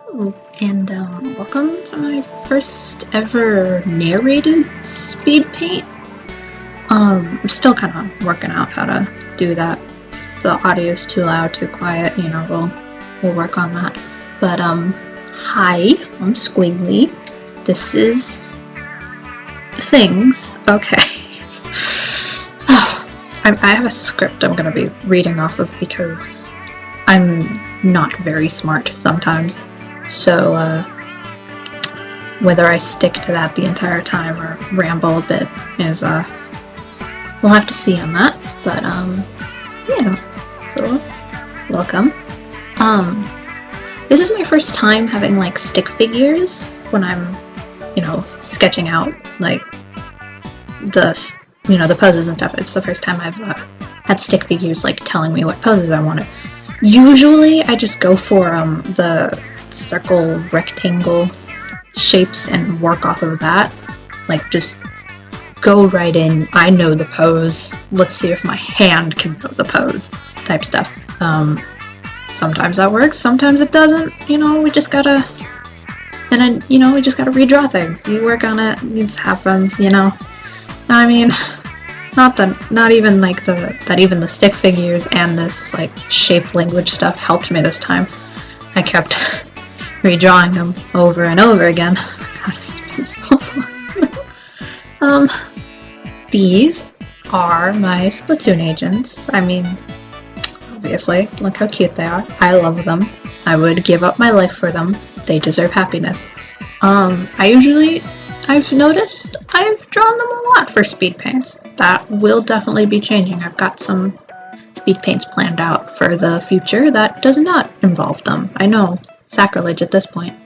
Hello, and welcome to my first ever narrated speed paint. I'm still kind of working out how to do that. If the audio is too loud, too quiet, we'll work on that. But hi, I'm Squigly. This is things. Okay. I have a script I'm gonna be reading off of because I'm not very smart sometimes. So, whether I stick to that the entire time or ramble a bit is, we'll have to see on that. But, yeah. So, welcome. This is my first time having, like, stick figures when I'm, sketching out, like, the poses and stuff. It's the first time I've, had stick figures, like, telling me what poses I wanted. Usually, I just go for, the circle, rectangle shapes and work off of that. Like, just go right in, I know the pose, let's see if my hand can know the pose type stuff. Sometimes that works, sometimes it doesn't, we just gotta, and then, we just gotta redraw things. You work on it, it happens, I mean, not even like that even the stick figures and this like shape language stuff helped me this time. I kept redrawing them over and over again. God, it's been so long. These are my Splatoon agents. I mean, obviously, look how cute they are. I love them. I would give up my life for them. They deserve happiness. I've noticed I've drawn them a lot for speed paints. That will definitely be changing. I've got some speed paints planned out for the future that does not involve them. I know, sacrilege at this point.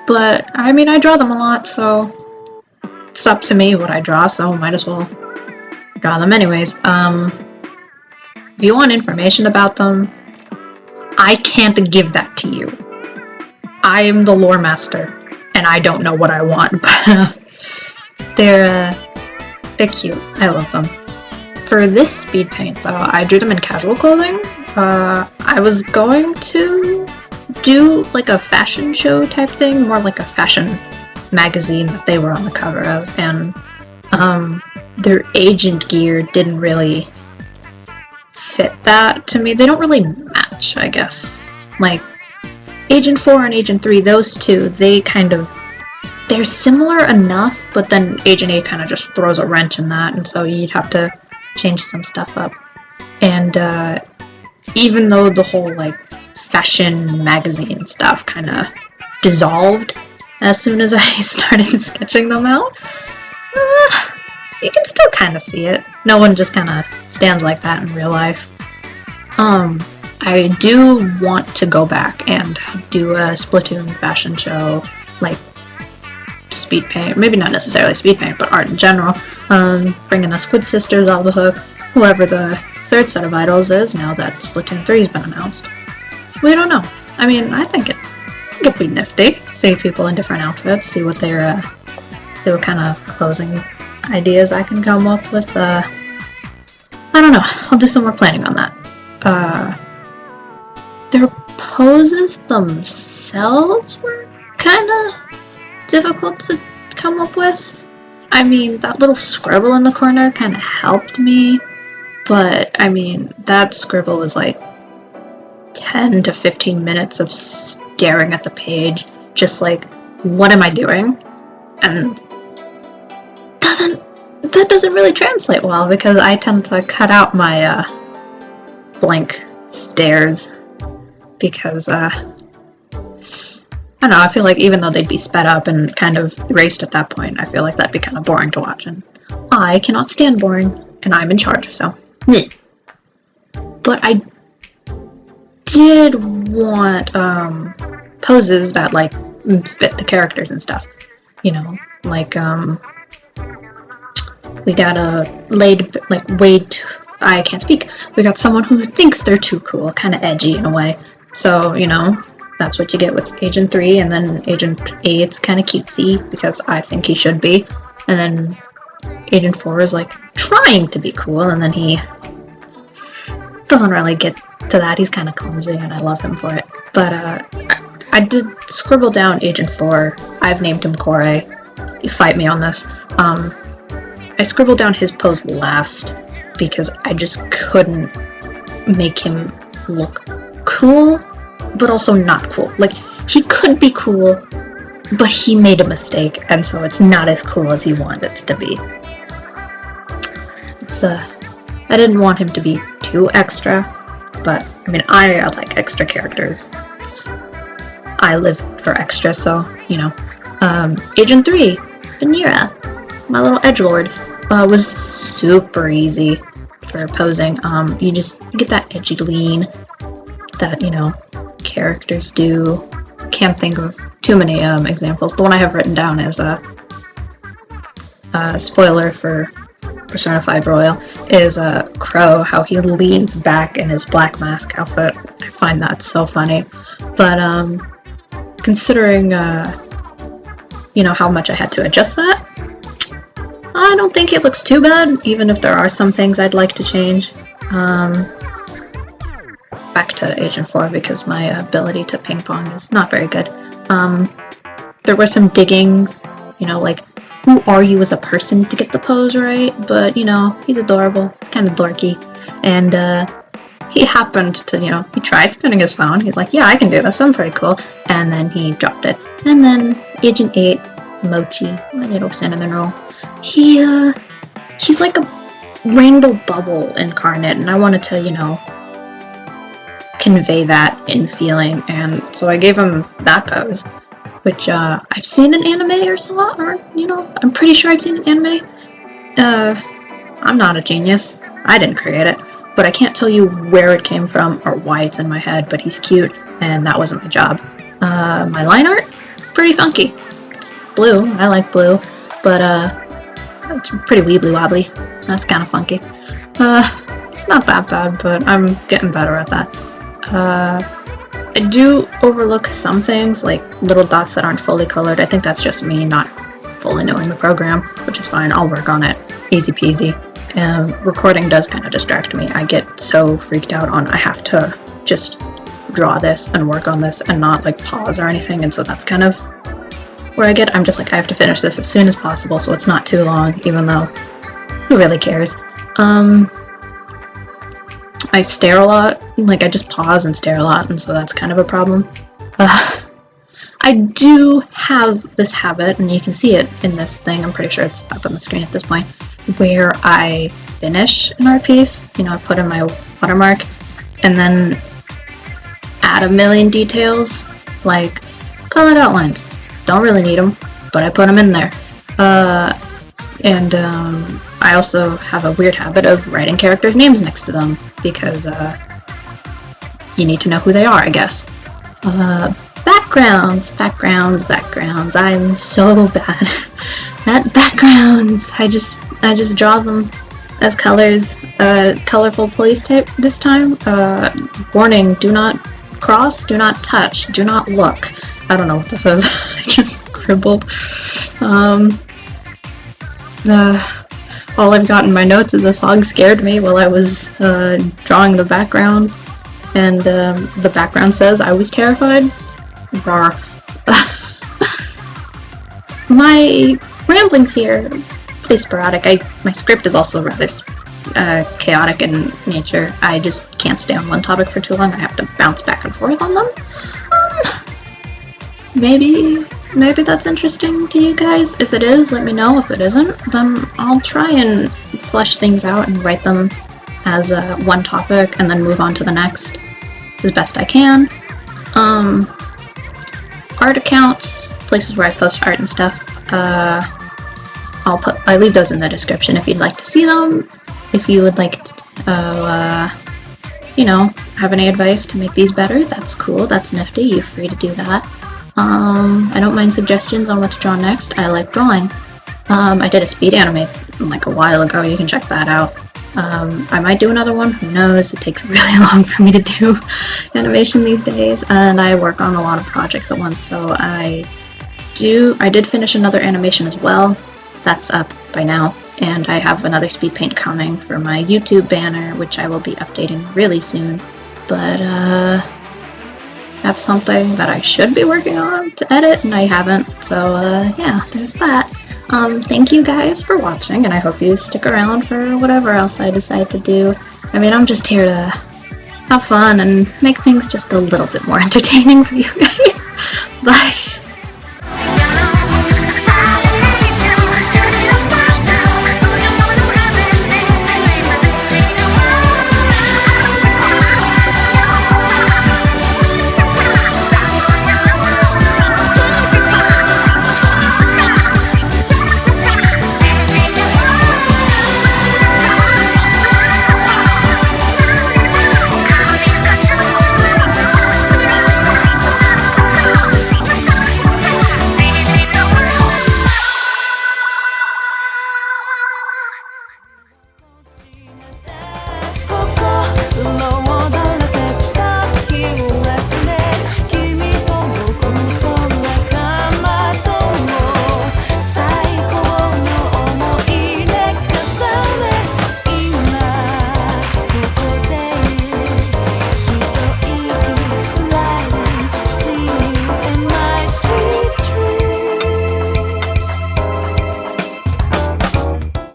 But I mean, I draw them a lot, so it's up to me what I draw, so might as well draw them anyways. If you want information about them, I can't give that to you. I am the lore master, and I don't know what I want, but they're cute. I love them. For this speed paint, though, I drew them in casual clothing. I was going to do like a fashion show type thing, more like a fashion magazine that they were on the cover of, and their agent gear didn't really fit that to me. They don't really match, I guess. Like, Agent 4 and Agent 3, those two, they're similar enough, but then Agent 8 kind of just throws a wrench in that, and so you'd have to change some stuff up. And even though the whole, like, fashion magazine stuff kind of dissolved as soon as I started sketching them out, you can still kind of see it. No one just kind of stands like that in real life. I do want to go back and do a Splatoon fashion show, like speed paint, maybe not necessarily speed paint, but art in general. Bringing the Squid Sisters off the hook, whoever the third set of idols is now that Splatoon 3's been announced. We don't know. I mean, I think it'd be nifty. See people in different outfits, see what kind of closing ideas I can come up with. I don't know. I'll do some more planning on that. Their poses themselves were kind of difficult to come up with. I mean, that little scribble in the corner kind of helped me, but I mean, that scribble was like 10 to 15 minutes of staring at the page, just like, what am I doing? And that doesn't really translate well, because I tend to cut out my blank stares, because I don't know, I feel like even though they'd be sped up and kind of erased at that point, I feel like that'd be kind of boring to watch, and I cannot stand boring, and I'm in charge, so. But I did want poses that, like, fit the characters and stuff, like, we got I can't speak. We got someone who thinks they're too cool, kind of edgy in a way. So, that's what you get with Agent 3, and then Agent 8's kind of cutesy, because I think he should be. And then Agent 4 is, like, trying to be cool, and then he doesn't really get to that. He's kind of clumsy, and I love him for it. But I did scribble down Agent 4. I've named him Corey. You fight me on this. I scribbled down his pose last because I just couldn't make him look cool, but also not cool. Like, he could be cool, but he made a mistake, and so it's not as cool as he wanted it to be. I didn't want him to be too extra, but I mean, I like extra characters. I live for extra, so, you know. Agent 3, Vanera, my little edgelord, was super easy for posing. You get that edgy lean that, you know, characters do. Can't think of too many examples. The one I have written down is a spoiler for Persona 5 Royal is Crow, how he leans back in his black mask outfit. I find that so funny. But considering you know, how much I had to adjust that, I don't think it looks too bad, even if there are some things I'd like to change. Back to Agent 4 because my ability to ping pong is not very good. There were some diggings, you know, like, who are you as a person to get the pose right? But, you know, he's adorable, he's kind of dorky, and he happened to, you know, he tried spinning his phone, he's like, yeah, I can do this, I'm pretty cool, and then he dropped it. And then Agent 8, Mochi, my little cinnamon roll, he's like a rainbow bubble incarnate, and I wanted to, you know, convey that in feeling, and so I gave him that pose, which I've seen in anime or so, or, you know, I'm pretty sure I've seen in anime. I'm not a genius, I didn't create it, but I can't tell you where it came from or why it's in my head, but he's cute, and that wasn't my job. My line art? Pretty funky. It's blue, I like blue, but it's pretty weebly wobbly. That's kind of funky. It's not that bad, but I'm getting better at that. I do overlook some things, like little dots that aren't fully colored. I think that's just me not fully knowing the program, which is fine. I'll work on it. Easy peasy. Recording does kind of distract me. I get so freaked out on I have to just draw this and work on this and not like pause or anything, and so that's kind of where I'm just like, I have to finish this as soon as possible so it's not too long, even though who really cares? I stare a lot, like I just pause and stare a lot, and so that's kind of a problem. I do have this habit, and you can see it in this thing, I'm pretty sure it's up on the screen at this point, where I finish an art piece, you know, I put in my watermark, and then add a million details, like colored outlines. Don't really need them, but I put them in there. And I also have a weird habit of writing characters' names next to them, because you need to know who they are, I guess. Backgrounds, I'm so bad at backgrounds. I just draw them as colors. Colorful police tape this time. Warning, do not cross, do not touch, do not look. I don't know what this is. I just scribbled. All I've got in my notes is a song scared me while I was drawing the background, and the background says I was terrified. Rawr. My ramblings here are pretty sporadic. My script is also rather chaotic in nature. I just can't stay on one topic for too long. I have to bounce back and forth on them. Maybe that's interesting to you guys. If it is, let me know. If it isn't, then I'll try and flesh things out and write them as one topic and then move on to the next as best I can. Art accounts, places where I post art and stuff, I leave those in the description if you'd like to see them. If you would like to, you know, have any advice to make these better, that's cool, that's nifty, you're free to do that. I don't mind suggestions on what to draw next. I like drawing. I did a speed anime like a while ago, you can check that out. I might do another one, who knows, it takes really long for me to do animation these days, and I work on a lot of projects at once, so I did finish another animation as well. That's up by now, and I have another Speedpaint coming for my YouTube banner, which I will be updating really soon, but have something that I should be working on to edit, and I haven't. So, yeah, there's that. Thank you guys for watching, and I hope you stick around for whatever else I decide to do. I mean, I'm just here to have fun and make things just a little bit more entertaining for you guys. Bye.